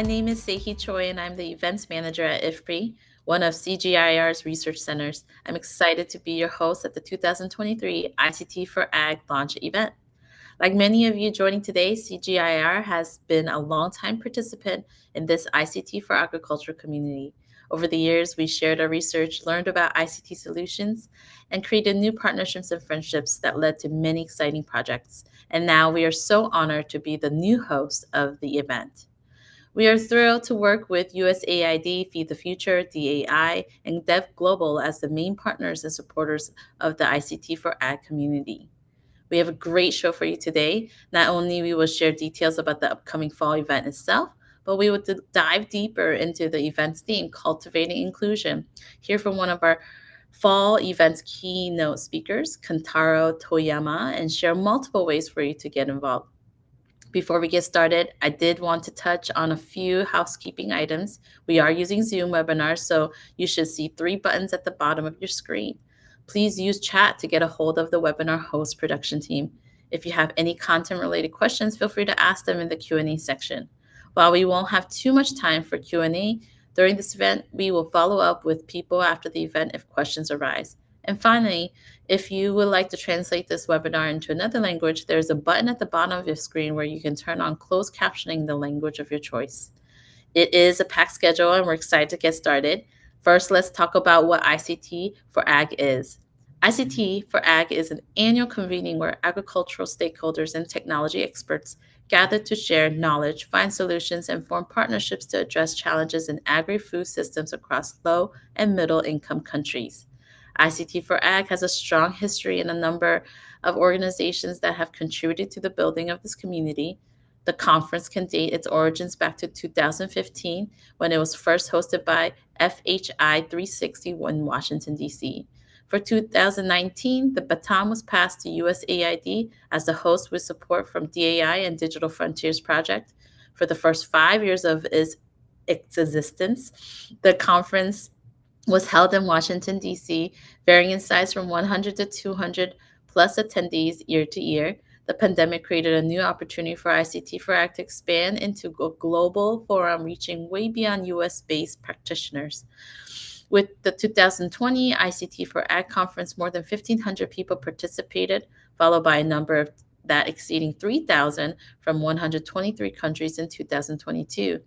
My name is Sehi Choi, and I'm the events manager at IFPRI, one of CGIAR's research centers. I'm excited to be your host at the 2023 ICT for Ag launch event. Like many of you joining today, CGIAR has been a longtime participant in this ICT for Agriculture community. Over the years, we shared our research, learned about ICT solutions, and created new partnerships and friendships that led to many exciting projects. And now we are so honored to be the new host of the event. We are thrilled to work with USAID, Feed the Future, DAI, and Dev Global as the main partners and supporters of the ICT for Ag community. We have a great show for you today. Not only we will share details about the upcoming fall event itself, but we will dive deeper into the event's theme, cultivating inclusion. Hear from one of our fall event's keynote speakers, Kantaro Toyama, and share multiple ways for you to get involved. Before we get started, I did want to touch on a few housekeeping items. We are using Zoom webinars, so you should see 3 buttons at the bottom of your screen. Please use chat to get a hold of the webinar host production team. If you have any content-related questions, feel free to ask them in the Q&A section. While we won't have too much time for Q&A during this event, we will follow up with people after the event if questions arise. And finally, if you would like to translate this webinar into another language, there's a button at the bottom of your screen where you can turn on closed captioning the language of your choice. It is a packed schedule, and we're excited to get started. First, let's talk about what ICT for Ag is. ICT for Ag is an annual convening where agricultural stakeholders and technology experts gather to share knowledge, find solutions, and form partnerships to address challenges in agri-food systems across low and middle income countries. ICT for Ag has a strong history and a number of organizations that have contributed to the building of this community. The conference can date its origins back to 2015 when it was first hosted by FHI 360 in Washington, D.C. For 2019, the baton was passed to USAID as the host with support from DAI and Digital Frontiers Project. For the first 5 years of its existence, the conference was held in Washington, D.C., varying in size from 100 to 200 plus attendees year to year. The pandemic created a new opportunity for ICT4Ag to expand into a global forum reaching way beyond US-based practitioners. With the 2020 ICT4Ag conference, more than 1,500 people participated, followed by a number of that exceeding 3,000 from 123 countries in 2022.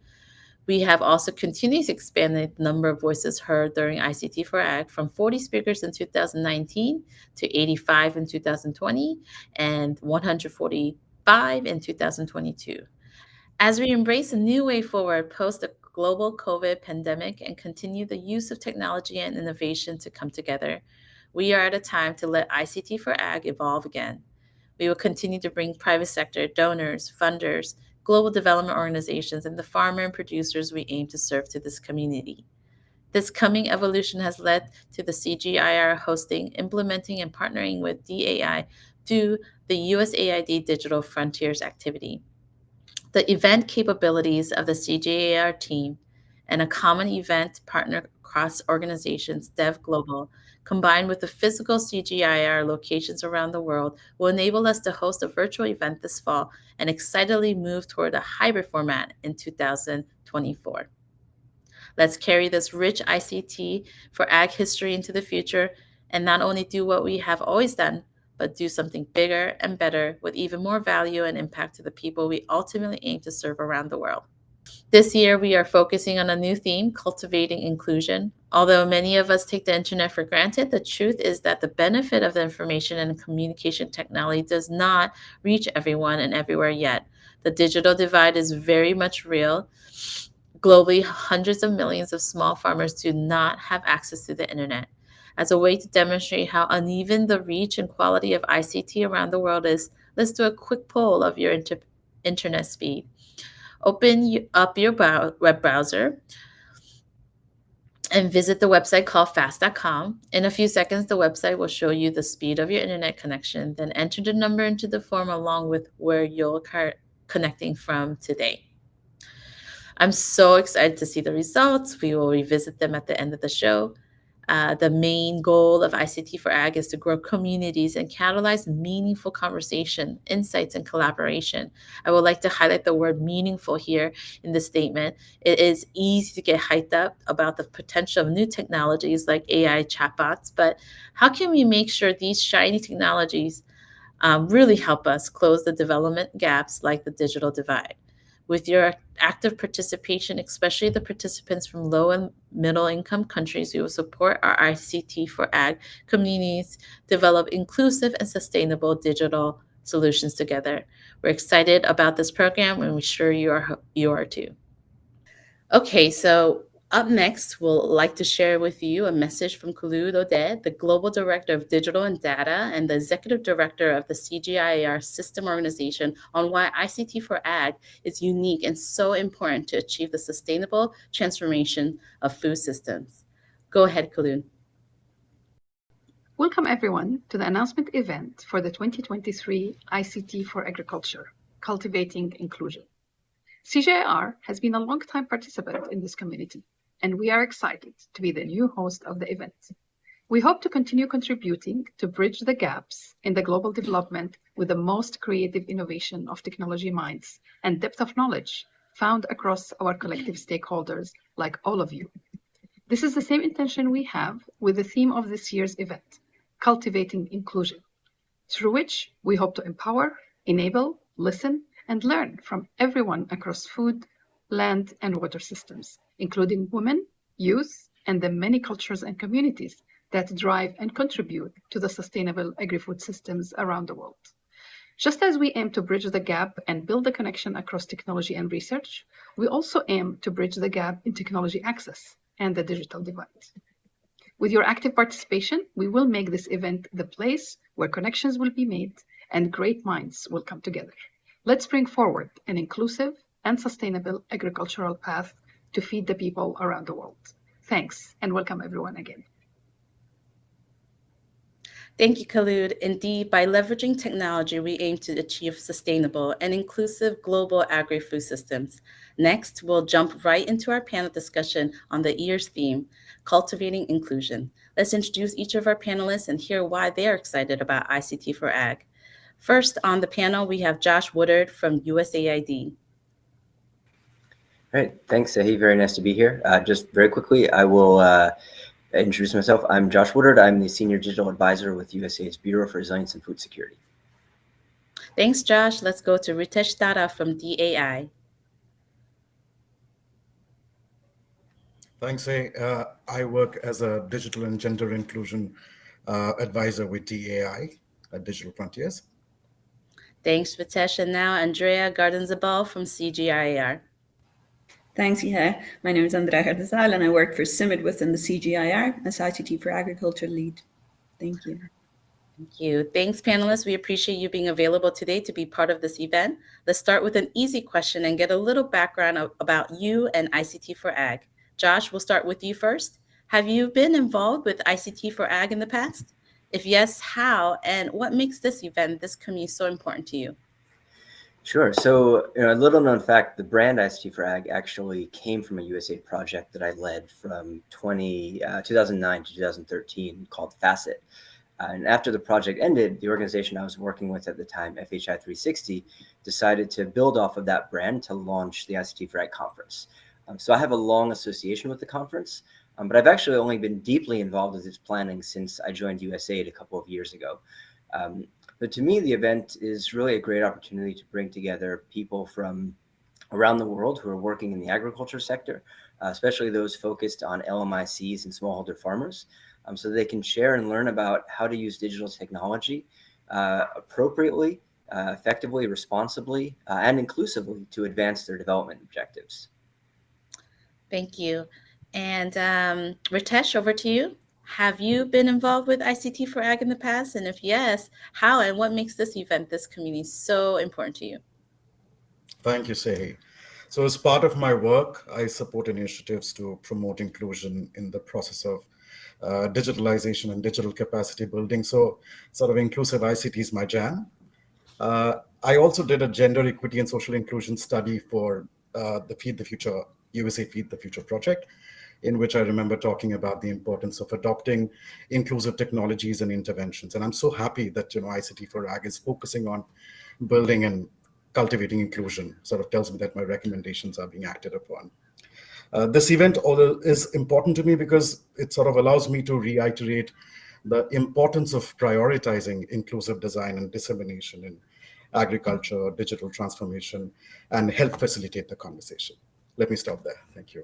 We have also continued to expand the number of voices heard during ICT4Ag from 40 speakers in 2019 to 85 in 2020 and 145 in 2022. As we embrace a new way forward post the global COVID pandemic and continue the use of technology and innovation to come together, we are at a time to let ICT4Ag evolve again. We will continue to bring private sector donors, funders, global development organizations, and the farmer and producers we aim to serve to this community. This coming evolution has led to the CGIAR hosting, implementing, and partnering with DAI through the USAID Digital Frontiers activity. The event capabilities of the CGIAR team and a common event partner across organizations, Dev Global, combined with the physical CGIAR locations around the world, will enable us to host a virtual event this fall and excitedly move toward a hybrid format in 2024. Let's carry this rich ICT for Ag history into the future and not only do what we have always done, but do something bigger and better with even more value and impact to the people we ultimately aim to serve around the world. This year, we are focusing on a new theme, cultivating inclusion. Although many of us take the internet for granted, the truth is that the benefit of the information and communication technology does not reach everyone and everywhere yet. The digital divide is very much real. Globally, hundreds of millions of small farmers do not have access to the internet. As a way to demonstrate how uneven the reach and quality of ICT around the world is, let's do a quick poll of your internet speed. Open up your web browser and visit the website called fast.com. In a few seconds, the website will show you the speed of your internet connection. Then enter the number into the form along with where you're connecting from today. I'm so excited to see the results. We will revisit them at the end of the show. The main goal of ICT for Ag is to grow communities and catalyze meaningful conversation, insights, and collaboration. I would like to highlight the word meaningful here in this statement. It is easy to get hyped up about the potential of new technologies like AI chatbots, but how can we make sure these shiny technologies really help us close the development gaps like the digital divide? With your active participation, especially the participants from low and middle income countries, we will support our ICT for Ag communities develop inclusive and sustainable digital solutions together. We're excited about this program and we're sure you are too. Okay, so up next, we'll like to share with you a message from Khulud Oded, the Global Director of Digital and Data and the Executive Director of the CGIAR System Organization, on why ICT for Ag is unique and so important to achieve the sustainable transformation of food systems. Go ahead, Khulud. Welcome everyone to the announcement event for the 2023 ICT for Agriculture, Cultivating Inclusion. CGIAR has been a long-time participant in this community, and we are excited to be the new host of the event. We hope to continue contributing to bridge the gaps in the global development with the most creative innovation of technology minds and depth of knowledge found across our collective stakeholders like all of you. This is the same intention we have with the theme of this year's event, Cultivating Inclusion, through which we hope to empower, enable, listen, and learn from everyone across food, land, and water systems, including women, youth, and the many cultures and communities that drive and contribute to the sustainable agri-food systems around the world. Just as we aim to bridge the gap and build a connection across technology and research, we also aim to bridge the gap in technology access and the digital divide. With your active participation, we will make this event the place where connections will be made and great minds will come together. Let's bring forward an inclusive and sustainable agricultural path to feed the people around the world. Thanks, and welcome everyone again. Thank you, Khulud. Indeed, by leveraging technology, we aim to achieve sustainable and inclusive global agri-food systems. Next, we'll jump right into our panel discussion on the year's theme, Cultivating Inclusion. Let's introduce each of our panelists and hear why they're excited about ICT for Ag. First on the panel, we have Josh Woodard from USAID. All right, thanks, Sahi. Very nice to be here. Just very quickly, I will introduce myself. I'm Josh Woodard. I'm the Senior Digital Advisor with USAID's Bureau for Resilience and Food Security. Thanks, Josh. Let's go to Ritesh Tata from DAI. Thanks, Sahi. I work as a digital and gender inclusion advisor with DAI at Digital Frontiers. Thanks, Ritesh. And now Andrea Gardenzabal from CGIAR. Thanks, Ihe. My name is Andrea Gardezal and I work for CIMID within the CGIAR as ICT for Agriculture lead. Thank you. Thank you. Thanks, panelists. We appreciate you being available today to be part of this event. Let's start with an easy question and get a little background about you and ICT for Ag. Josh, we'll start with you first. Have you been involved with ICT for Ag in the past? If yes, how? And what makes this event, this community, so important to you? Sure. So, a little known fact, the brand ICT for Ag actually came from a USAID project that I led from 2009 to 2013 called Facet. And after the project ended, the organization I was working with at the time, FHI 360, decided to build off of that brand to launch the ICT for Ag conference. So I have a long association with the conference, but I've actually only been deeply involved with its planning since I joined USAID a couple of years ago. But to me, the event is really a great opportunity to bring together people from around the world who are working in the agriculture sector, especially those focused on LMICs and smallholder farmers, so they can share and learn about how to use digital technology appropriately, effectively, responsibly, and inclusively to advance their development objectives. Thank you. And Ritesh, over to you. Have you been involved with ICT for Ag in the past? And if yes, how and what makes this event, this community, so important to you? Thank you, Sahi. So as part of my work, I support initiatives to promote inclusion in the process of digitalization and digital capacity building. So sort of inclusive ICT is my jam. I also did a gender equity and social inclusion study for the Feed the Future, USAID Feed the Future project. in which I remember talking about the importance of adopting inclusive technologies and interventions. And I'm so happy that ICT for Ag is focusing on building and cultivating inclusion. Sort of tells me that my recommendations are being acted upon. This event is important to me because it sort of allows me to reiterate the importance of prioritizing inclusive design and dissemination in agriculture, digital transformation, and help facilitate the conversation. Let me stop there. Thank you.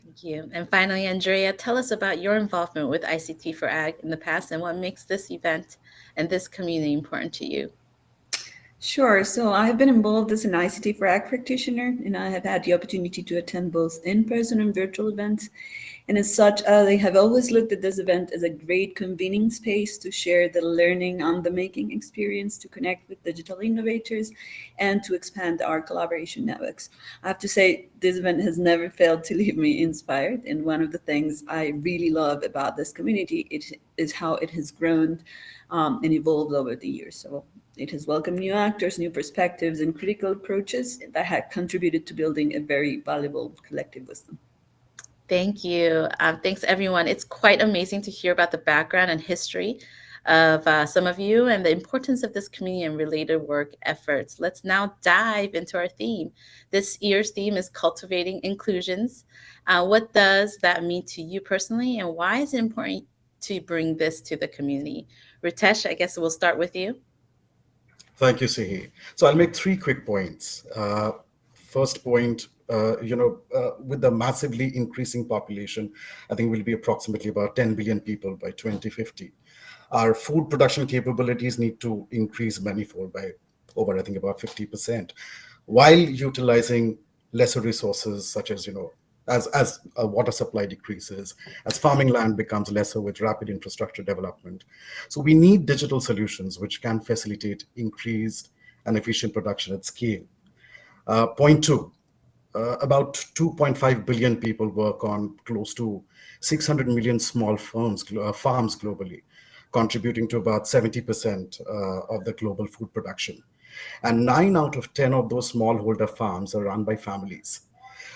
Thank you. And finally, Andrea, tell us about your involvement with ICT for Ag in the past and what makes this event and this community important to you. Sure. So I have been involved as an ICT for Ag practitioner, and I have had the opportunity to attend both in-person and virtual events. And as such, I have always looked at this event as a great convening space to share the learning on the making experience, to connect with digital innovators, and to expand our collaboration networks. I have to say, this event has never failed to leave me inspired. And one of the things I really love about this community is how it has grown and evolved over the years. So it has welcomed new actors, new perspectives, and critical approaches that have contributed to building a very valuable collective wisdom. Thank you. Thanks, everyone. It's quite amazing to hear about the background and history of some of you and the importance of this community and related work efforts. Let's now dive into our theme. This year's theme is cultivating inclusions. What does that mean to you personally, and why is it important to bring this to the community? Ritesh, I guess we'll start with you. Thank you, Sihi. So I'll make three quick points. First point, with the massively increasing population, I think we'll be approximately about 10 billion people by 2050. Our food production capabilities need to increase manifold by over, I think, about 50%, while utilizing lesser resources such as, as water supply decreases, as farming land becomes lesser with rapid infrastructure development. So we need digital solutions which can facilitate increased and efficient production at scale. Point two, about 2.5 billion people work on close to 600 million small farms globally, contributing to about 70% of the global food production. And 9 out of 10 of those smallholder farms are run by families.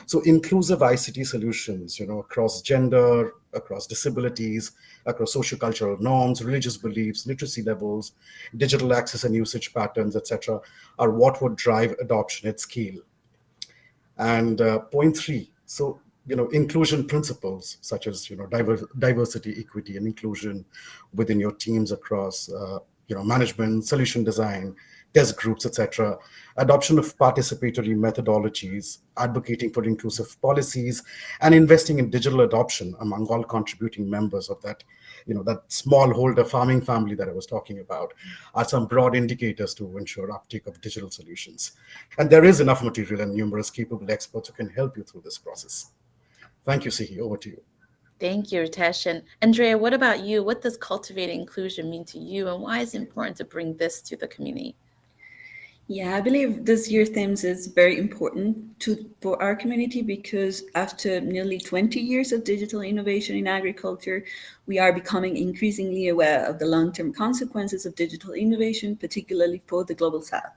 So inclusive ICT solutions, across gender, across disabilities, across sociocultural norms, religious beliefs, literacy levels, digital access and usage patterns, etc., are what would drive adoption at scale. And point three, so inclusion principles such as diversity, equity, and inclusion within your teams across management, solution design, test groups, etc. Adoption of participatory methodologies, advocating for inclusive policies, and investing in digital adoption among all contributing members of that that smallholder farming family that I was talking about are some broad indicators to ensure uptake of digital solutions. And there is enough material and numerous capable experts who can help you through this process. Thank you, Sihi. Over to you. Thank you, Ritesh. And Andrea, what about you? What does cultivating inclusion mean to you, and why is it important to bring this to the community? Yeah, I believe this year's themes is very important for our community because after nearly 20 years of digital innovation in agriculture, we are becoming increasingly aware of the long-term consequences of digital innovation, particularly for the global south.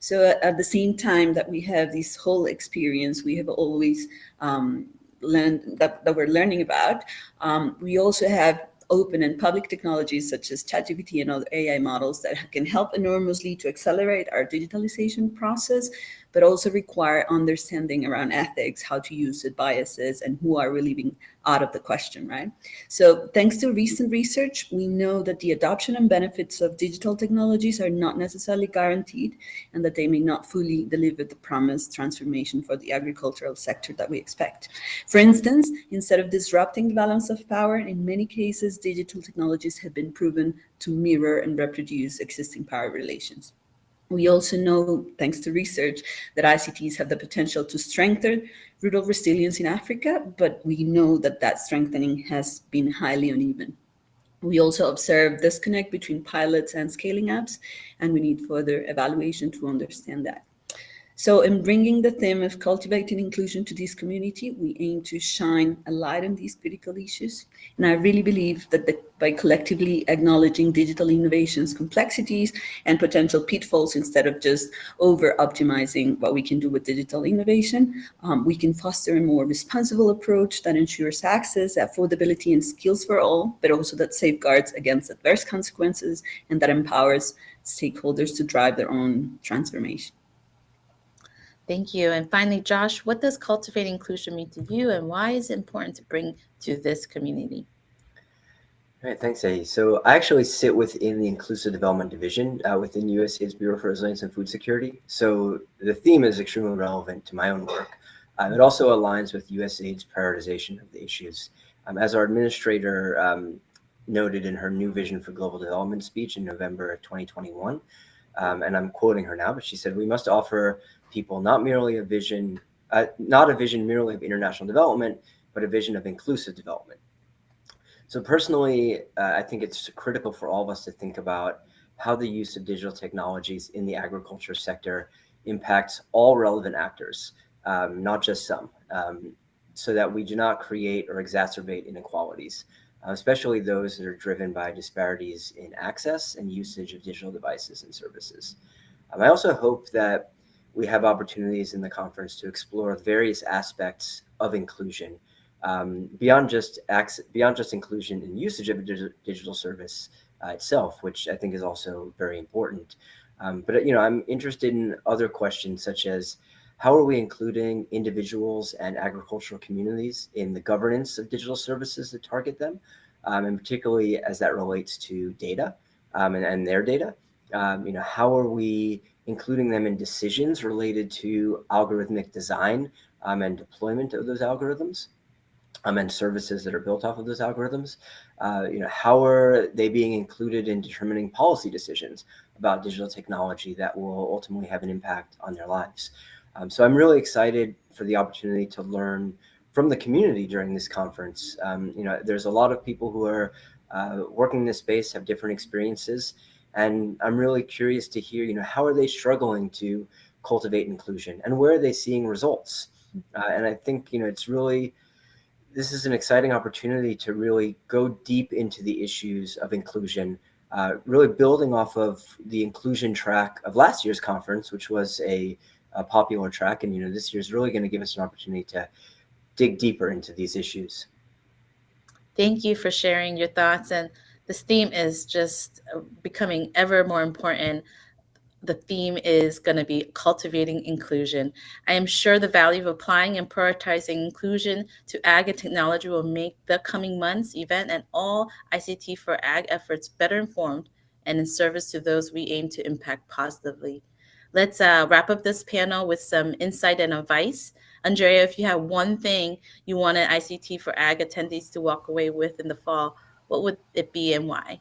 So at the same time that we have this whole experience, we have always learned that we're learning about, we also have open and public technologies such as ChatGPT and other AI models that can help enormously to accelerate our digitalization process, but also require understanding around ethics, how to use it, biases, and who are really being out of the question, right? So thanks to recent research, we know that the adoption and benefits of digital technologies are not necessarily guaranteed and that they may not fully deliver the promised transformation for the agricultural sector that we expect. For instance, instead of disrupting the balance of power, in many cases, digital technologies have been proven to mirror and reproduce existing power relations. We also know, thanks to research, that ICTs have the potential to strengthen rural resilience in Africa, but we know that that strengthening has been highly uneven. We also observe disconnect between pilots and scaling apps, and we need further evaluation to understand that. So, in bringing the theme of cultivating inclusion to this community, we aim to shine a light on these critical issues. And I really believe that by collectively acknowledging digital innovations, complexities, and potential pitfalls, instead of just over optimizing what we can do with digital innovation, we can foster a more responsible approach that ensures access, affordability, and skills for all, but also that safeguards against adverse consequences and that empowers stakeholders to drive their own transformation. Thank you. And finally, Josh, what does cultivating inclusion mean to you, and why is it important to bring to this community? All right, thanks, Eddie. So I actually sit within the Inclusive Development Division within USAID's Bureau for Resilience and Food Security. So the theme is extremely relevant to my own work. It also aligns with USAID's prioritization of the issues. As our administrator noted in her new Vision for Global Development speech in November of 2021, and I'm quoting her now, but she said, "We must offer people not a vision merely of international development, but a vision of inclusive development." So personally, I think it's critical for all of us to think about how the use of digital technologies in the agriculture sector impacts all relevant actors, not just some, so that we do not create or exacerbate inequalities, especially those that are driven by disparities in access and usage of digital devices and services. I also hope that we have opportunities in the conference to explore various aspects of inclusion, beyond just inclusion and usage of a digital service itself, which I think is also very important. But I'm interested in other questions such as how are we including individuals and agricultural communities in the governance of digital services that target them, and particularly as that relates to data and their data. How are we including them in decisions related to algorithmic design and deployment of those algorithms? And services that are built off of those algorithms. How are they being included in determining policy decisions about digital technology that will ultimately have an impact on their lives? So I'm really excited for the opportunity to learn from the community during this conference. There's a lot of people who are working in this space, have different experiences, and I'm really curious to hear, how are they struggling to cultivate inclusion, and where are they seeing results? And I think, this is an exciting opportunity to really go deep into the issues of inclusion, really building off of the inclusion track of last year's conference, which was a popular track. And, this year is really going to give us an opportunity to dig deeper into these issues. Thank you for sharing your thoughts. And this theme is just becoming ever more important. The theme is going to be cultivating inclusion. I am sure the value of applying and prioritizing inclusion to ag and technology will make the coming months event and all ICT for Ag efforts better informed and in service to those we aim to impact positively. Let's wrap up this panel with some insight and advice. Andrea, if you have one thing you wanted ICT for Ag attendees to walk away with in the fall, what would it be and why?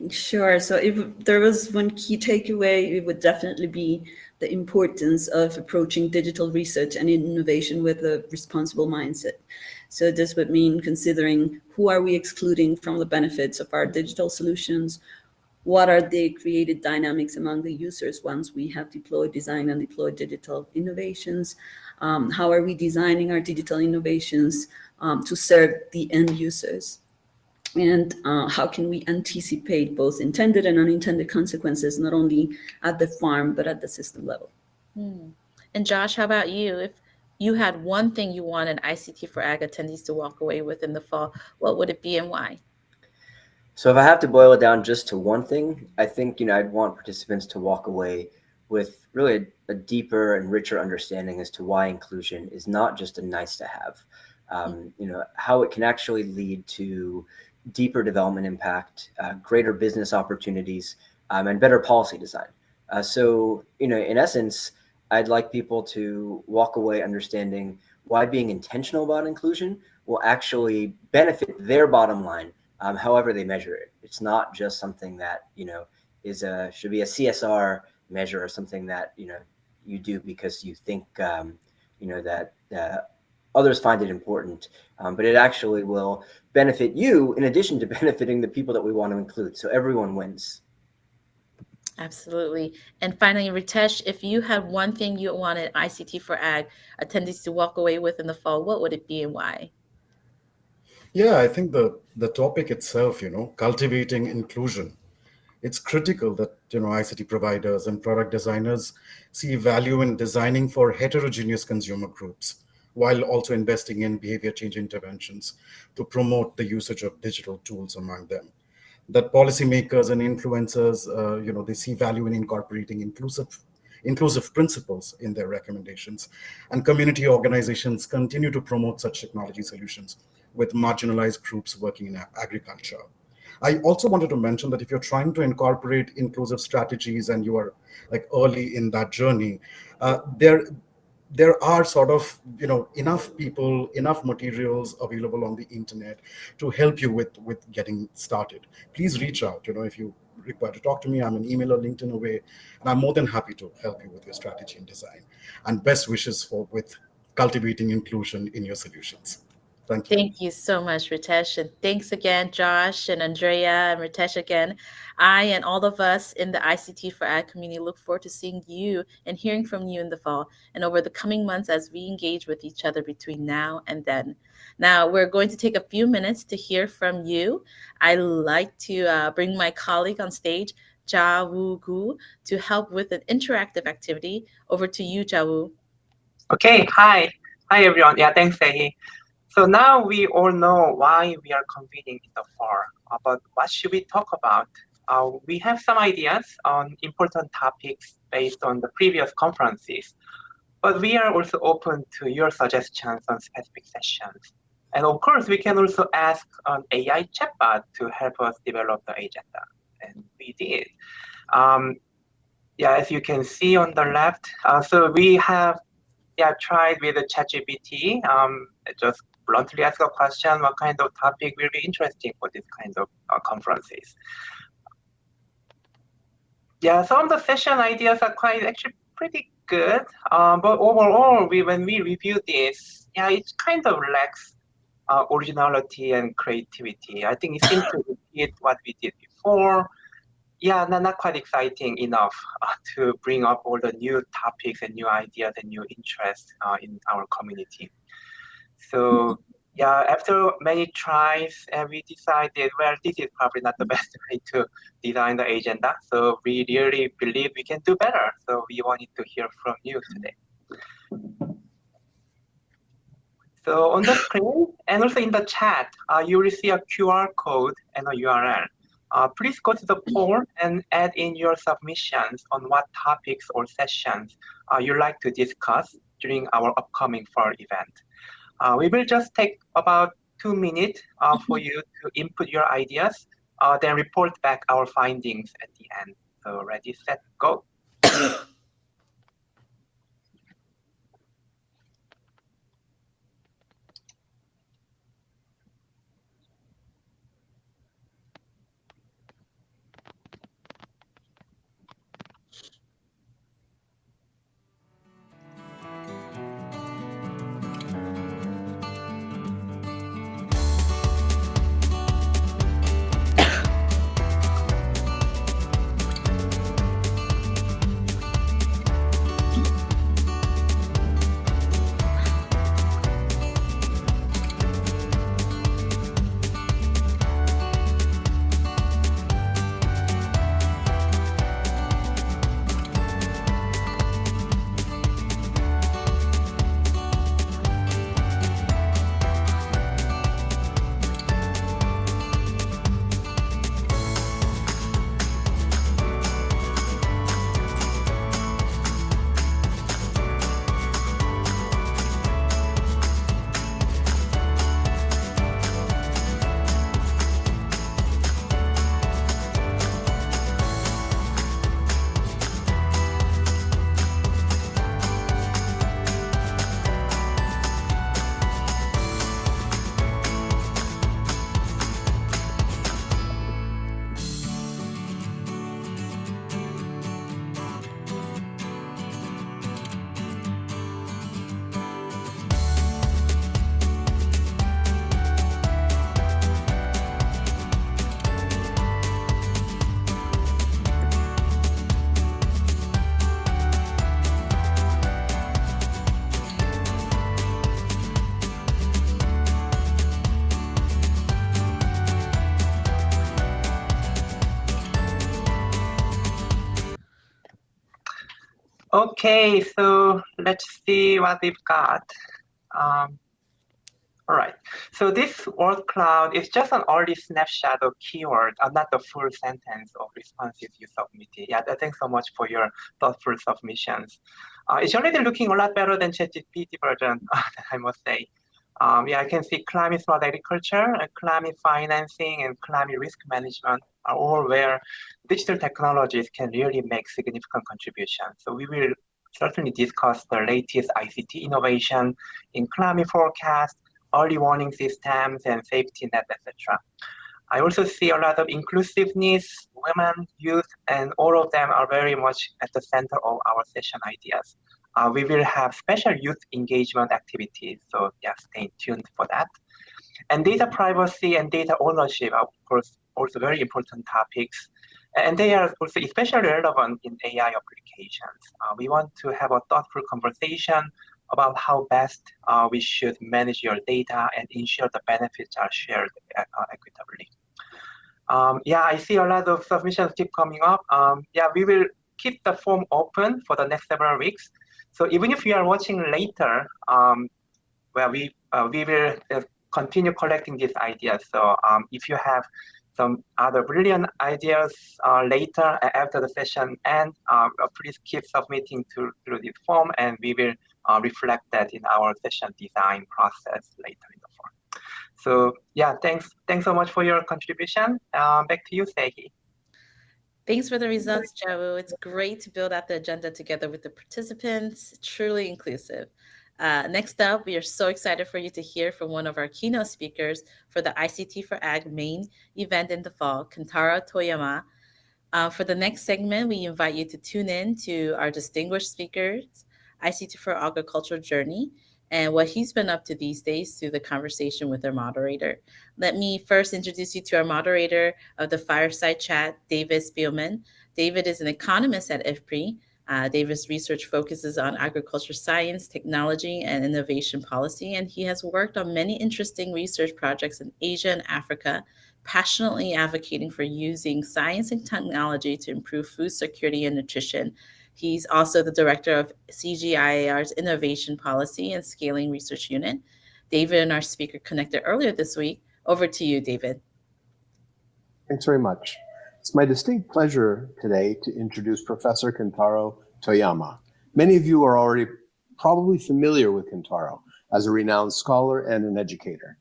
Sure. So if there was one key takeaway, it would definitely be the importance of approaching digital research and innovation with a responsible mindset. So this would mean considering who are we excluding from the benefits of our digital solutions? What are the created dynamics among the users once we have designed and deployed digital innovations? How are we designing our digital innovations to serve the end users? And how can we anticipate both intended and unintended consequences, not only at the farm, but at the system level? And Josh, how about you? If you had one thing you wanted ICT for Ag attendees to walk away with in the fall, what would it be and why? So if I have to boil it down just to one thing, I think, I'd want participants to walk away with really a deeper and richer understanding as to why inclusion is not just a nice to have. How it can actually lead to deeper development impact, greater business opportunities, and better policy design. So, in essence, I'd like people to walk away understanding why being intentional about inclusion will actually benefit their bottom line, however they measure it. It's not just something that, should be a CSR measure or something that, you do because you think, that others find it important, but it actually will benefit you in addition to benefiting the people that we want to include. So everyone wins. Absolutely. And finally, Ritesh, if you had one thing you wanted ICT for Ag attendees to walk away with in the fall, what would it be and why? Yeah, I think the topic itself, cultivating inclusion, it's critical that ICT providers and product designers see value in designing for heterogeneous consumer groups while also investing in behavior change interventions to promote the usage of digital tools among them. That policymakers and influencers, they see value in incorporating inclusive principles in their recommendations, and community organizations continue to promote such technology solutions with marginalized groups working in agriculture. I also wanted to mention that if you're trying to incorporate inclusive strategies and you are like early in that journey, there are sort of enough people, enough materials available on the internet to help you with getting started. Please reach out. If you require to talk to me, I'm an email or LinkedIn away, and I'm more than happy to help you with your strategy and design. And best wishes for with cultivating inclusion in your solutions. Thank you. Thank you so much, Ritesh. And thanks again, Josh and Andrea and Ritesh again. I and all of us in the ICT for Ag community look forward to seeing you and hearing from you in the fall and over the coming months as we engage with each other between now and then. Now, we're going to take a few minutes to hear from you. I'd like to bring my colleague on stage, Ja Woo Gu, to help with an interactive activity. Over to you, Ja Woo. Okay, hi. Hi, everyone. Yeah, thanks, Ehi. So now we all know why we are convening in the fall, but what should we talk about? We have some ideas on important topics based on the previous conferences, but we are also open to your suggestions on specific sessions. And of course, we can also ask an AI chatbot to help us develop the agenda. And we did. Yeah, as you can see on the left, so we have tried with the ChatGPT. Just bluntly ask a question, what kind of topic will be interesting for this kind of conferences. Yeah, some of the session ideas are quite actually pretty good, but overall, when we review this, it kind of lacks originality and creativity. I think it seems to repeat what we did before. Yeah, not quite exciting enough to bring up all the new topics and new ideas and new interests in our community. So yeah, after many tries, we decided, well, this is probably not the best way to design the agenda. So we really believe we can do better. So we wanted to hear from you today. So on the screen and also in the chat, you will see a QR code and a URL. Please go to the poll and add in your submissions on what topics or sessions you'd like to discuss during our upcoming fall event. We will just take about 2 minutes for you to input your ideas, then report back our findings at the end. So ready, set, go. Okay, so let's see what we've got. All right, so this word cloud is just an early snapshot of keywords, not the full sentence of responses you submitted. Yeah, thanks so much for your thoughtful submissions. It's already looking a lot better than ChatGPT version, I must say. Yeah, I can see climate smart agriculture, climate financing, and climate risk management are all where digital technologies can really make significant contributions. So we will certainly discuss the latest ICT innovation in climate forecast, early warning systems, and safety net, etc. I also see a lot of inclusiveness, women, youth, and all of them are very much at the center of our session ideas. We will have special youth engagement activities, so yeah, stay tuned for that. And data privacy and data ownership are, of course, also very important topics. And they are also especially relevant in AI applications. We want to have a thoughtful conversation about how best we should manage your data and ensure the benefits are shared equitably. Yeah, I see a lot of submissions keep coming up. Yeah, we will keep the form open for the next several weeks. So even if you are watching later, where we will continue collecting these ideas. So if you have some other brilliant ideas later after the session ends, please keep submitting through this form, and we will reflect that in our session design process later in the form. So yeah, thanks so much for your contribution. Back to you, Sehi. Thanks for the results, Jawu. It's great to build out the agenda together with the participants. Truly inclusive. Next up, we are so excited for you to hear from one of our keynote speakers for the ICT4Ag main event in the fall, Kentaro Toyama. For the next segment, we invite you to tune in to our distinguished speakers, ICT4Agriculture journey, and what he's been up to these days through the conversation with our moderator. Let me first introduce you to our moderator of the fireside chat, David Spielman. David is an economist at IFPRI. David's research focuses on agriculture science, technology, and innovation policy, and he has worked on many interesting research projects in Asia and Africa, passionately advocating for using science and technology to improve food security and nutrition. He's also the director of CGIAR's Innovation Policy and Scaling Research Unit. David and our speaker connected earlier this week. Over to you, David. Thanks very much. It's my distinct pleasure today to introduce Professor Kentaro Toyama. Many of you are already probably familiar with Kentaro as a renowned scholar and an educator.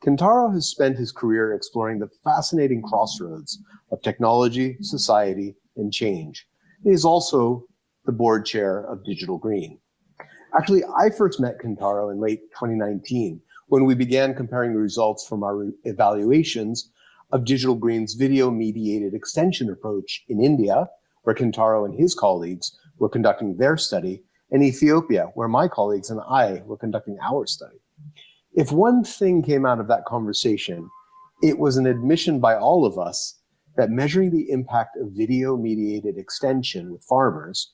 Kentaro has spent his career exploring the fascinating crossroads of technology, society, and change. He is also the board chair of Digital Green. Actually, I first met Kentaro in late 2019 when we began comparing the results from our evaluations of Digital Green's video-mediated extension approach in India, where Kentaro and his colleagues were conducting their study, and Ethiopia, where my colleagues and I were conducting our study. If one thing came out of that conversation, it was an admission by all of us that measuring the impact of video-mediated extension with farmers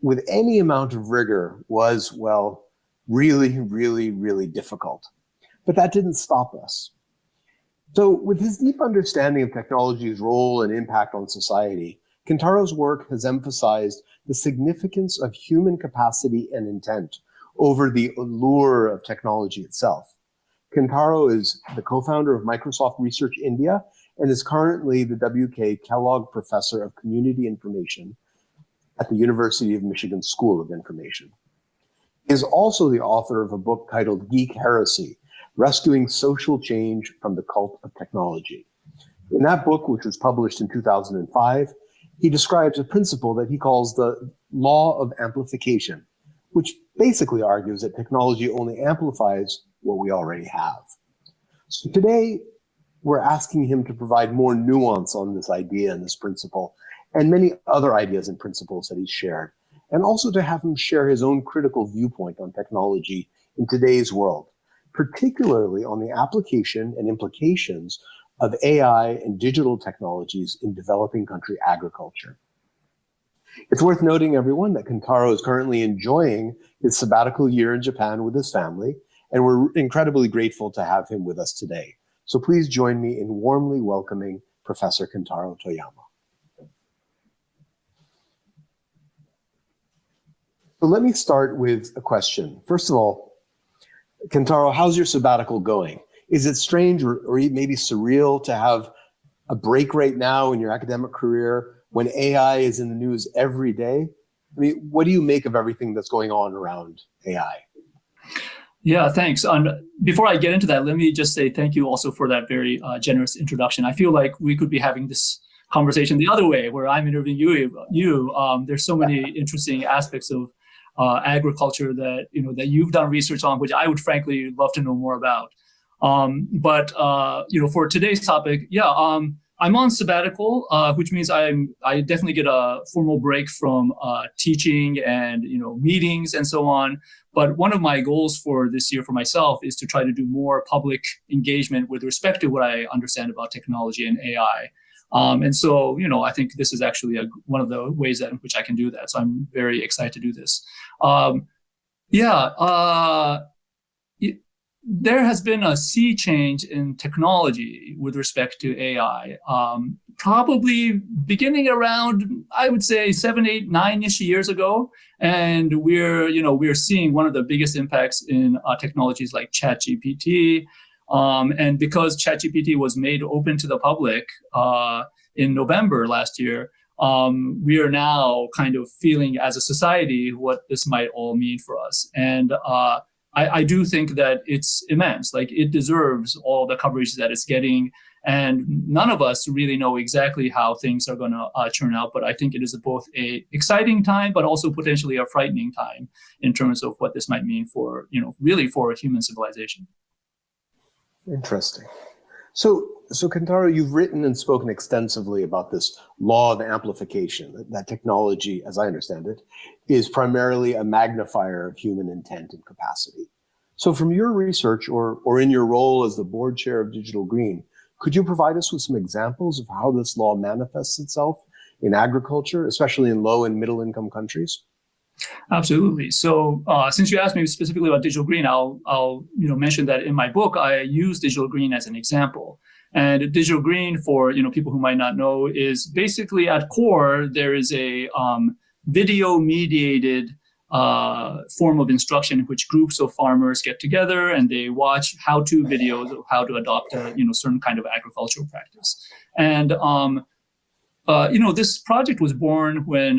with any amount of rigor was, well, really, really, really difficult. But that didn't stop us. So with his deep understanding of technology's role and impact on society, Kentaro's work has emphasized the significance of human capacity and intent over the allure of technology itself. Kentaro is the co-founder of Microsoft Research India and is currently the W.K. Kellogg Professor of Community Information at the University of Michigan School of Information. He is also the author of a book titled Geek Heresy, Rescuing Social Change from the Cult of Technology. In that book, which was published in 2005, he describes a principle that he calls the law of amplification, which basically argues that technology only amplifies what we already have. So today, we're asking him to provide more nuance on this idea and this principle, and many other ideas and principles that he's shared, and also to have him share his own critical viewpoint on technology in today's world, particularly on the application and implications of AI and digital technologies in developing country agriculture. It's worth noting, everyone, that Kentaro is currently enjoying his sabbatical year in Japan with his family, and we're incredibly grateful to have him with us today. So please join me in warmly welcoming Professor Kentaro Toyama. So let me start with a question. First of all, Kentaro, how's your sabbatical going? Is it strange or maybe surreal to have a break right now in your academic career when AI is in the news every day? I mean, what do you make of everything that's going on around AI? Yeah, thanks. Before I get into that, let me just say thank you also for that very generous introduction. I feel like we could be having this conversation the other way, where I'm interviewing you. There's so many interesting aspects of agriculture that you've done research on, which I would frankly love to know more about. But for today's topic, I'm on sabbatical, which means I definitely get a formal break from teaching and meetings and so on. But one of my goals for this year for myself is to try to do more public engagement with respect to what I understand about technology and AI. And so, I think this is actually one of the ways in which I can do that. So I'm very excited to do this. There has been a sea change in technology with respect to AI, probably beginning around, I would say 7, 8, 9-ish years ago. And we're seeing one of the biggest impacts in technologies like ChatGPT. And because ChatGPT was made open to the public in November last year, we are now kind of feeling as a society what this might all mean for us. And I do think that it's immense. Like, it deserves all the coverage that it's getting. And none of us really know exactly how things are going to turn out. But I think it is both a exciting time, but also potentially a frightening time in terms of what this might mean for, really for human civilization. Interesting. So Kentaro, you've written and spoken extensively about this law of amplification, that technology, as I understand it, is primarily a magnifier of human intent and capacity. So from your research or in your role as the board chair of Digital Green, could you provide us with some examples of how this law manifests itself in agriculture, especially in low and middle income countries? Absolutely. So since you asked me specifically about Digital Green, I'll mention that in my book, I use Digital Green as an example. And Digital Green, for people who might not know, is basically at core, there is a video-mediated form of instruction in which groups of farmers get together and they watch how-to videos of how to adopt a certain kind of agricultural practice. And this project was born when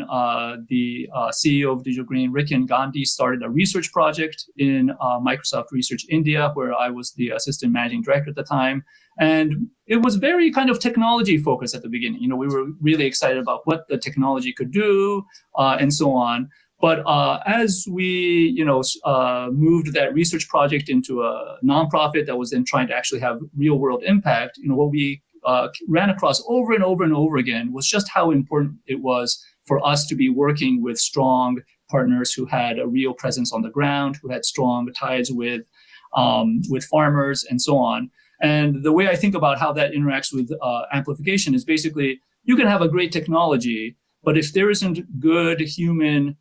the CEO of Digital Green, Rikin Gandhi, started a research project in Microsoft Research India, where I was the assistant managing director at the time. And it was very kind of technology focused at the beginning. We were really excited about what the technology could do and so on. But as we, moved that research project into a nonprofit that was then trying to actually have real world impact, what we ran across over and over and over again was just how important it was for us to be working with strong partners who had a real presence on the ground, who had strong ties with farmers and so on. And the way I think about how that interacts with amplification is basically, you can have a great technology, but if there isn't good human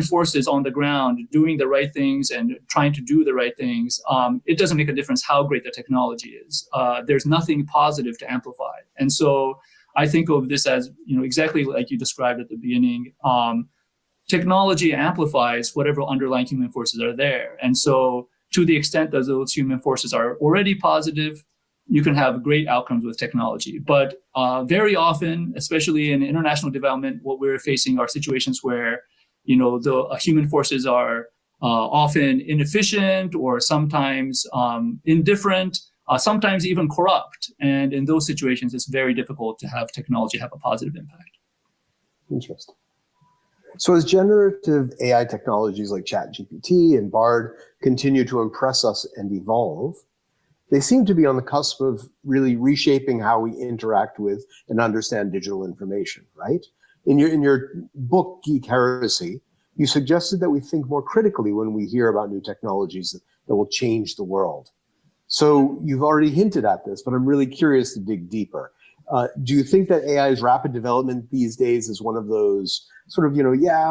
forces on the ground doing the right things and trying to do the right things, it doesn't make a difference how great the technology is. There's nothing positive to amplify. And so I think of this as, exactly like you described at the beginning, technology amplifies whatever underlying human forces are there. And so to the extent that those human forces are already positive, you can have great outcomes with technology. But very often, especially in international development, what we're facing are situations where, the human forces are often inefficient or sometimes indifferent, sometimes even corrupt. And in those situations, it's very difficult to have technology have a positive impact. Interesting. So as generative AI technologies like ChatGPT and Bard continue to impress us and evolve, they seem to be on the cusp of really reshaping how we interact with and understand digital information, right? In your book, Geek Heresy, you suggested that we think more critically when we hear about new technologies that will change the world. So you've already hinted at this, but I'm really curious to dig deeper. Do you think that AI's rapid development these days is one of those sort of,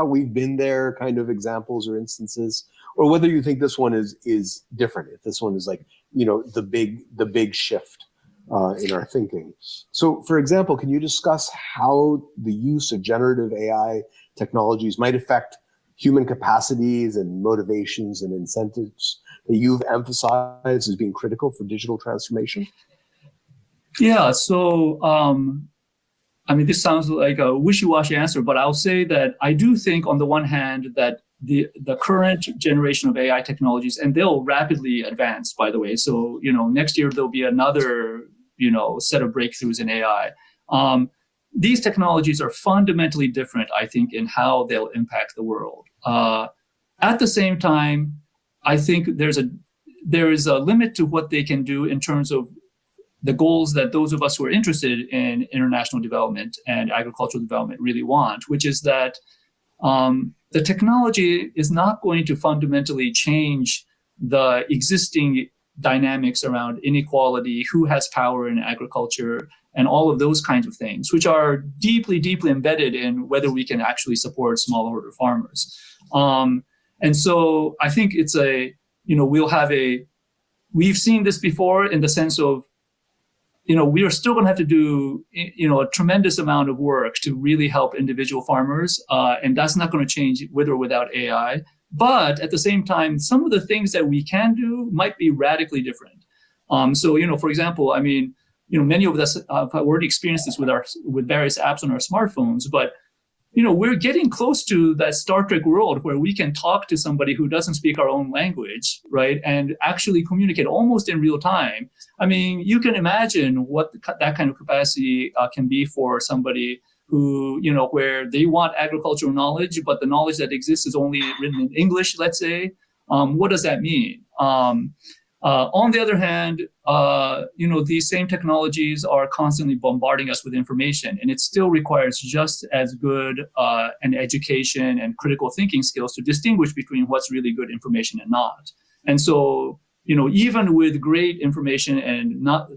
we've been there kind of examples or instances, or whether you think this one is different, if this one is like, the big shift in our thinking? So for example, can you discuss how the use of generative AI technologies might affect human capacities and motivations and incentives that you've emphasized as being critical for digital transformation? Yeah, so I mean, this sounds like a wishy-washy answer, but I'll say that I do think, on the one hand, that the current generation of AI technologies, and they'll rapidly advance, by the way. So, next year there'll be another, set of breakthroughs in AI. These technologies are fundamentally different, I think, in how they'll impact the world. At the same time, I think there is a limit to what they can do in terms of the goals that those of us who are interested in international development and agricultural development really want, which is that the technology is not going to fundamentally change the existing dynamics around inequality, who has power in agriculture, and all of those kinds of things, which are deeply, deeply embedded in whether we can actually support smallholder farmers. And so I think it's we've seen this before in the sense of, we are still going to have to do, a tremendous amount of work to really help individual farmers. And that's not going to change with or without AI. But at the same time, some of the things that we can do might be radically different. So, for example, I mean, many of us have already experienced this with various apps on our smartphones, but we're getting close to that Star Trek world where we can talk to somebody who doesn't speak our own language, right? And actually communicate almost in real time. I mean, you can imagine what that kind of capacity can be for somebody who, where they want agricultural knowledge, but the knowledge that exists is only written in English, let's say. What does that mean? On the other hand, these same technologies are constantly bombarding us with information, and it still requires just as good an education and critical thinking skills to distinguish between what's really good information and not. And so, even with great information and not,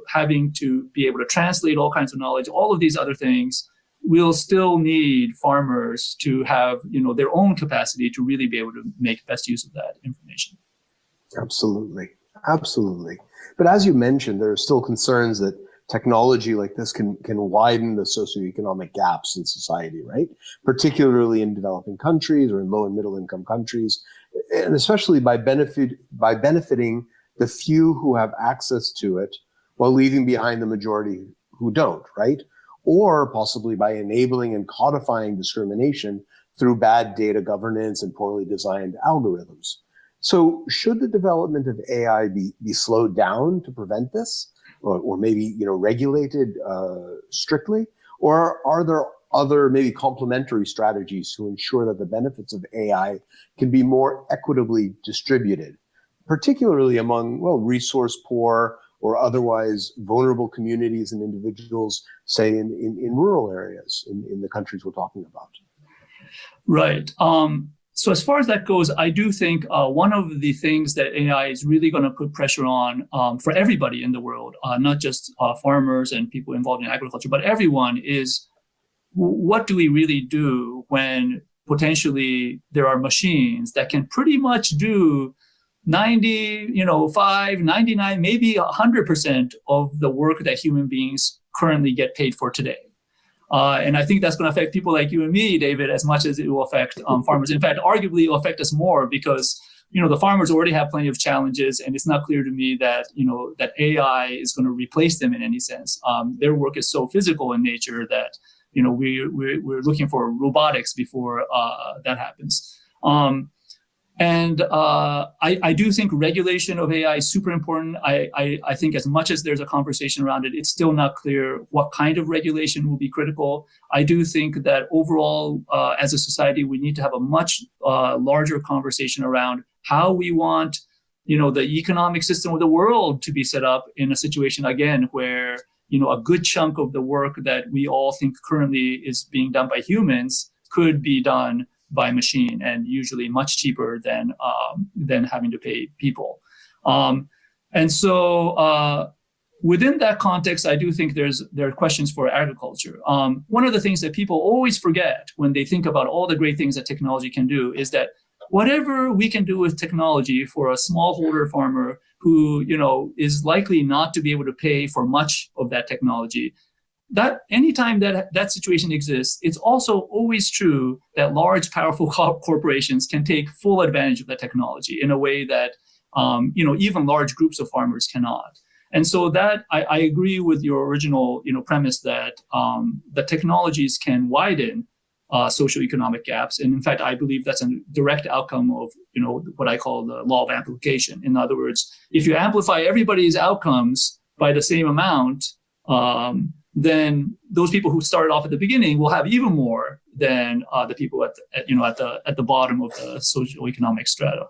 having to be able to translate all kinds of knowledge, all of these other things, we'll still need farmers to have, their own capacity to really be able to make best use of that information. Absolutely. Absolutely. But as you mentioned, there are still concerns that technology like this can widen the socioeconomic gaps in society, right? Particularly in developing countries or in low and middle income countries, and especially by benefiting the few who have access to it while leaving behind the majority who don't, right? Or possibly by enabling and codifying discrimination through bad data governance and poorly designed algorithms. So should the development of AI be slowed down to prevent this, or maybe regulated strictly? Or are there other maybe complementary strategies to ensure that the benefits of AI can be more equitably distributed, particularly among, resource poor or otherwise vulnerable communities and individuals, say in rural areas in the countries we're talking about? Right. So as far as that goes, I do think one of the things that AI is really going to put pressure on for everybody in the world, not just farmers and people involved in agriculture, but everyone, is what do we really do when potentially there are machines that can pretty much do 95, 99, maybe 100% of the work that human beings currently get paid for today. And I think that's going to affect people like you and me, David, as much as it will affect farmers. In fact, arguably, it will affect us more because, the farmers already have plenty of challenges, and it's not clear to me that, that AI is going to replace them in any sense. Their work is so physical in nature that, we're looking for robotics before that happens. And I do think regulation of AI is super important. I think as much as there's a conversation around it, it's still not clear what kind of regulation will be critical. I do think that overall, as a society, we need to have a much larger conversation around how we want, the economic system of the world to be set up in a situation, again, where, a good chunk of the work that we all think currently is being done by humans could be done by machine, and usually much cheaper than having to pay people. And so within that context, I do think there are questions for agriculture. One of the things that people always forget when they think about all the great things that technology can do is that whatever we can do with technology for a smallholder farmer who is likely not to be able to pay for much of that technology, that anytime that situation exists, it's also always true that large, powerful corporations can take full advantage of the technology in a way that even large groups of farmers cannot. And so that I agree with your original premise that the technologies can widen socioeconomic gaps, and in fact, I believe that's a direct outcome of what I call the law of amplification. In other words, if you amplify everybody's outcomes by the same amount, then those people who started off at the beginning will have even more than the people at the bottom of the socioeconomic strata.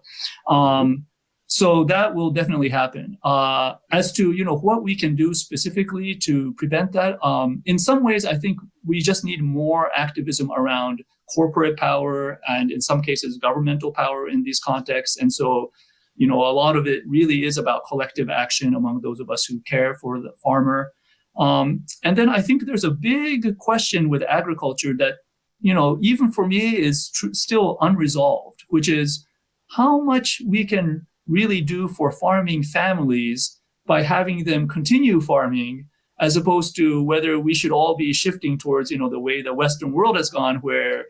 So that will definitely happen. As to what we can do specifically to prevent that, in some ways, I think we just need more activism around corporate power and, in some cases, governmental power in these contexts. And so, a lot of it really is about collective action among those of us who care for the farmer. And then I think there's a big question with agriculture that, even for me is still unresolved, which is how much we can really do for farming families by having them continue farming, as opposed to whether we should all be shifting towards, the way the Western world has gone, where,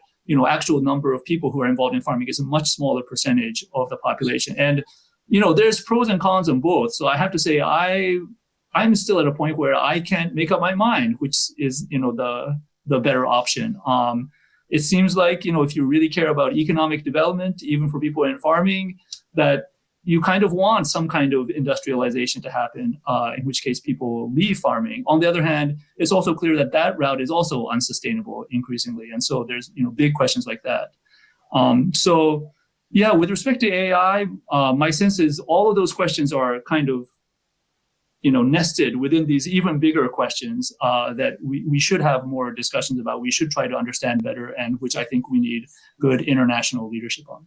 actual number of people who are involved in farming is a much smaller percentage of the population. And, there's pros and cons on both. So I have to say, I'm still at a point where I can't make up my mind, which is, the better option. It seems like, if you really care about economic development, even for people in farming, that you kind of want some kind of industrialization to happen, in which case people leave farming. On the other hand, it's also clear that that route is also unsustainable increasingly. And so there's, big questions like that. So yeah, with respect to AI, my sense is all of those questions are kind of, nested within these even bigger questions that we should have more discussions about. We should try to understand better, and which I think we need good international leadership on.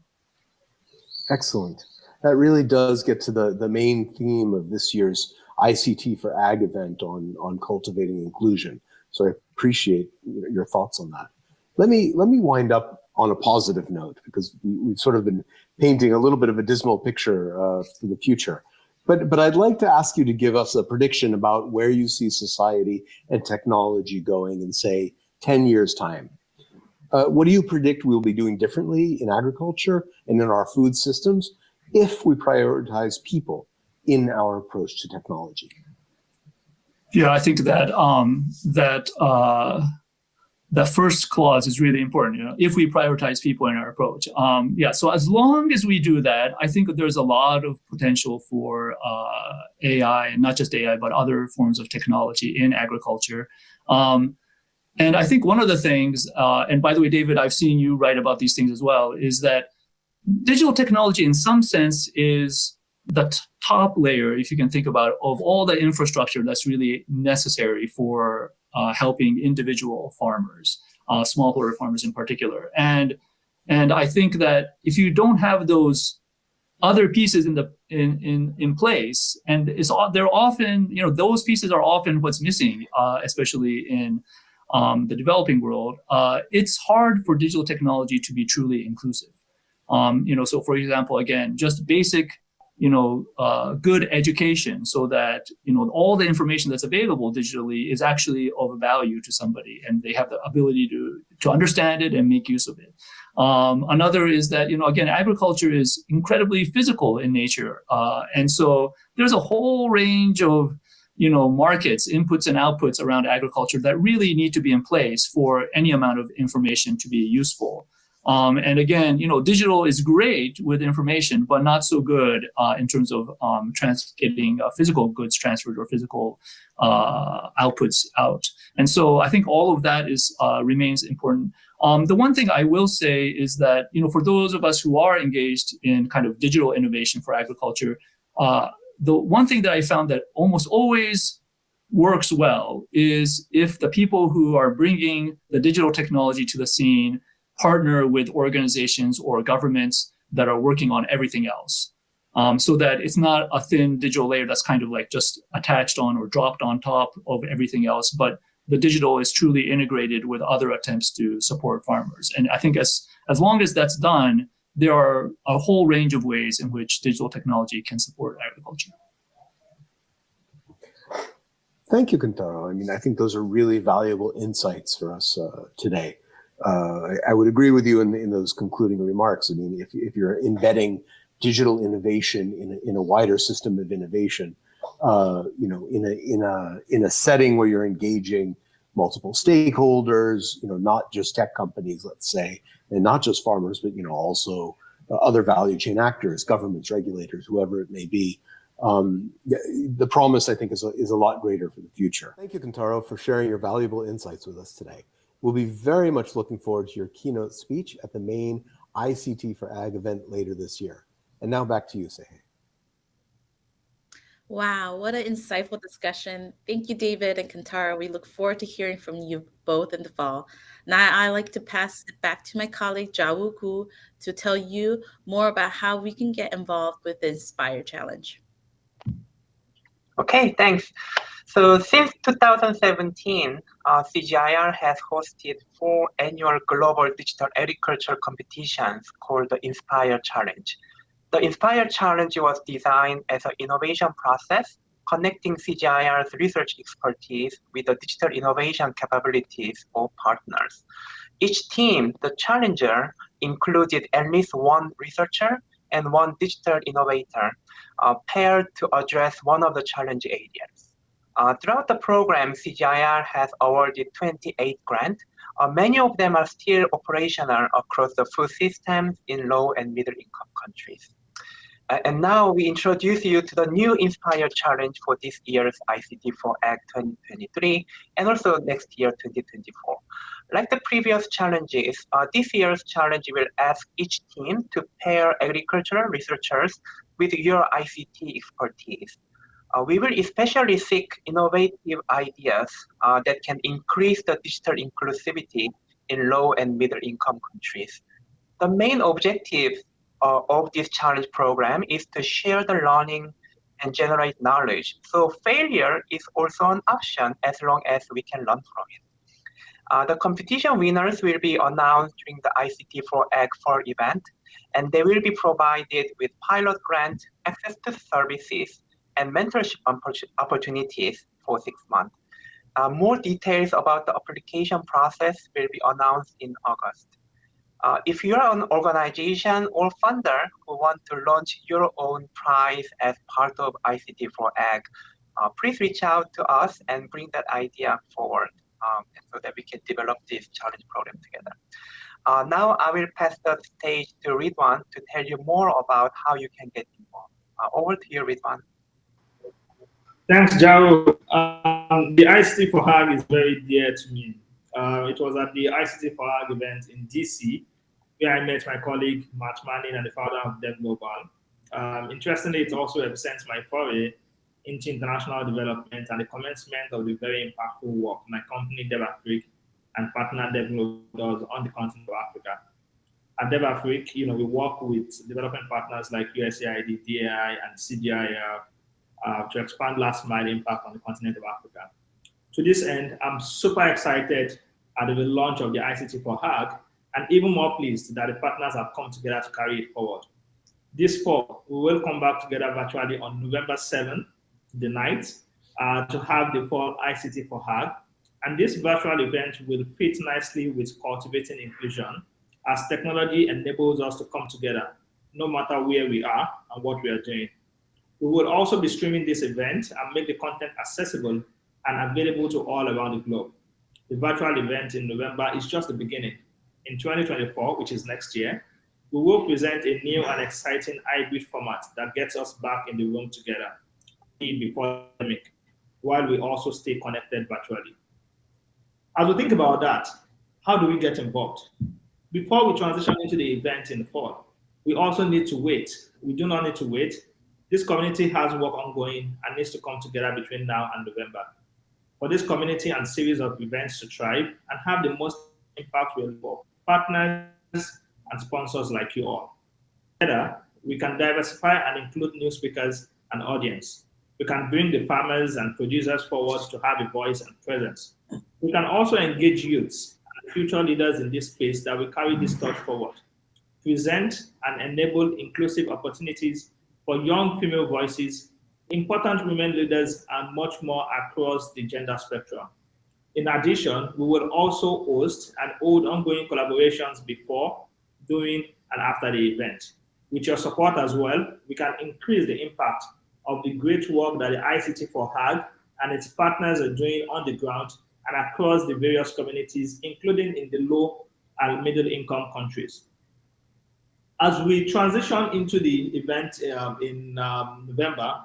Excellent. That really does get to the main theme of this year's ICT4Ag event on cultivating inclusion. So I appreciate your thoughts on that. Let me wind up on a positive note, because we've sort of been painting a little bit of a dismal picture for the future. But I'd like to ask you to give us a prediction about where you see society and technology going in, say, 10 years' time. What do you predict we'll be doing differently in agriculture and in our food systems if we prioritize people in our approach to technology? Yeah, I think that that first clause is really important. If we prioritize people in our approach, so as long as we do that, I think that there's a lot of potential for AI, and not just AI, but other forms of technology in agriculture. And I think one of the things, and by the way, David, I've seen you write about these things as well, is that digital technology in some sense is the top layer, if you can think about it, of all the infrastructure that's really necessary for helping individual farmers, smallholder farmers in particular. And I think that if you don't have those other pieces in place, and they're often, those pieces are often what's missing, especially in the developing world, it's hard for digital technology to be truly inclusive. So for example, again, just basic, good education, so that, all the information that's available digitally is actually of value to somebody, and they have the ability to understand it and make use of it. Another is that, again, agriculture is incredibly physical in nature. And so there's a whole range of, markets, inputs and outputs around agriculture that really need to be in place for any amount of information to be useful. And again, digital is great with information, but not so good in terms of getting physical goods transferred or physical outputs out. And so I think all of that remains important. The one thing I will say is that, for those of us who are engaged in kind of digital innovation for agriculture, the one thing that I found that almost always works well is if the people who are bringing the digital technology to the scene partner with organizations or governments that are working on everything else, so that it's not a thin digital layer that's kind of like just attached on or dropped on top of everything else, but the digital is truly integrated with other attempts to support farmers. And I think as long as that's done, there are a whole range of ways in which digital technology can support agriculture. Thank you, Kentaro. I mean, I think those are really valuable insights for us today. I would agree with you in those concluding remarks. I mean, if you're embedding digital innovation in a wider system of innovation, in a setting where you're engaging multiple stakeholders, not just tech companies, let's say, and not just farmers, but also other value chain actors, governments, regulators, whoever it may be. The promise, I think, is a lot greater for the future. Thank you, Kentaro, for sharing your valuable insights with us today. We'll be very much looking forward to your keynote speech at the main ICT4Ag event later this year. And now back to you, Sehe. Wow, what an insightful discussion. Thank you, David and Kantara. We look forward to hearing from you both in the fall. Now, I'd like to pass it back to my colleague, Jawu Ku, to tell you more about how we can get involved with the Inspire Challenge. Okay, thanks. So since 2017, CGIAR has hosted 4 annual global digital agriculture competitions called the Inspire Challenge. The Inspire Challenge was designed as an innovation process connecting CGIAR's research expertise with the digital innovation capabilities of partners. Each team, the challenger, included at least one researcher and one digital innovator paired to address one of the challenge areas. Throughout the program, CGIAR has awarded 28 grants. Many of them are still operational across the food systems in low and middle income countries. And now we introduce you to the new Inspire Challenge for this year's ICT4Ag 2023 and also next year 2024. Like the previous challenges, this year's challenge will ask each team to pair agricultural researchers with your ICT expertise. We will especially seek innovative ideas that can increase the digital inclusivity in low and middle income countries. The main objective of this challenge program is to share the learning and generate knowledge. So failure is also an option as long as we can learn from it. The competition winners will be announced during the ICT4Ag Fall event, and they will be provided with pilot grant, access to services, and mentorship opportunities for 6 months. More details about the application process will be announced in August. If you're an organization or funder who want to launch your own prize as part of ICT4Ag, please reach out to us and bring that idea forward so that we can develop this challenge program together. Now I will pass the stage to Ridwan to tell you more about how you can get involved. Over to you, Ridwan. Thanks, Jaro. The ICT4Ag is very dear to me. It was at the ICT4Ag event in DC where I met my colleague Matt Manning and the founder of Dev Global. Interestingly, it also represents my foray into international development and the commencement of the very impactful work my company DevAfric and partner Dev Global does on the continent of Africa. At DevAfric, we work with development partners like USAID, DAI, and CGIAR to expand last mile impact on the continent of Africa. To this end, I'm super excited at the launch of the ICT4Ag and even more pleased that the partners have come together to carry it forward. This fall, we will come back together virtually on November 7th to the 9th to have the fall ICT4Ag. And this virtual event will fit nicely with cultivating inclusion as technology enables us to come together no matter where we are and what we are doing. We will also be streaming this event and make the content accessible and available to all around the globe. The virtual event in November is just the beginning. In 2024, which is next year, we will present a new and exciting hybrid format that gets us back in the room together before the pandemic, while we also stay connected virtually. As we think about that, how do we get involved? Before we transition into the event in the fall, we also need to wait. We do not need to wait. This community has work ongoing and needs to come together between now and November. For this community and series of events to thrive and have the most impact, we'll involve partners and sponsors like you all. Together, we can diversify and include new speakers and audience. We can bring the farmers and producers forward to have a voice and presence. We can also engage youths and future leaders in this space that will carry this torch forward, present and enable inclusive opportunities for young female voices important women leaders, and much more across the gender spectrum. In addition, we will also host and hold ongoing collaborations before, during, and after the event. With your support as well, we can increase the impact of the great work that the ICT for HAG and its partners are doing on the ground and across the various communities, including in the low and middle income countries. As we transition into the event in November,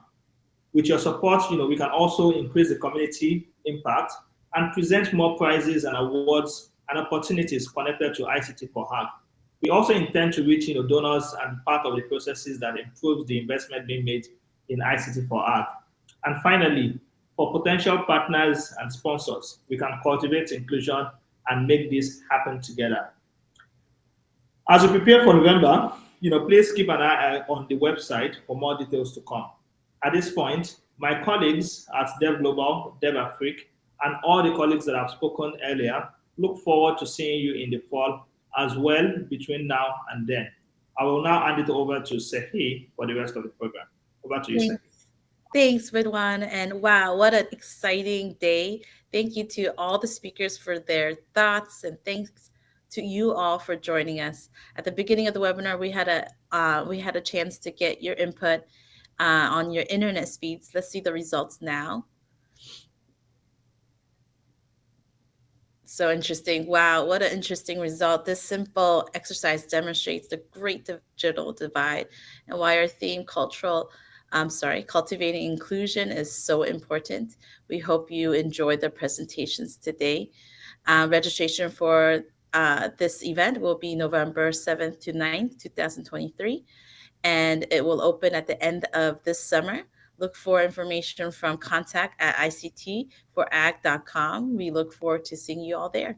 with your support, we can also increase the community impact and present more prizes and awards and opportunities connected to ICT for HAG. We also intend to reach donors and part of the processes that improves the investment being made in ICT for HAG. And finally, for potential partners and sponsors, we can cultivate inclusion and make this happen together. As we prepare for November, please keep an eye on the website for more details to come. At this point, my colleagues at Dev Global, Dev Afrique, and all the colleagues that I've spoken earlier look forward to seeing you in the fall as well between now and then. I will now hand it over to Sehi for the rest of the program. Over to you, Sehi. Thanks, Vidwan. And wow, what an exciting day. Thank you to all the speakers for their thoughts, and thanks to you all for joining us. At the beginning of the webinar, we had a chance to get your input on your internet speeds. Let's see the results now. So interesting. Wow, what an interesting result. This simple exercise demonstrates the great digital divide and why our theme cultivating inclusion is so important. We hope you enjoyed the presentations today. Registration for this event will be November 7th to 9th, 2023, and it will open at the end of this summer. Look for information from contact@ictforag.com. We look forward to seeing you all there.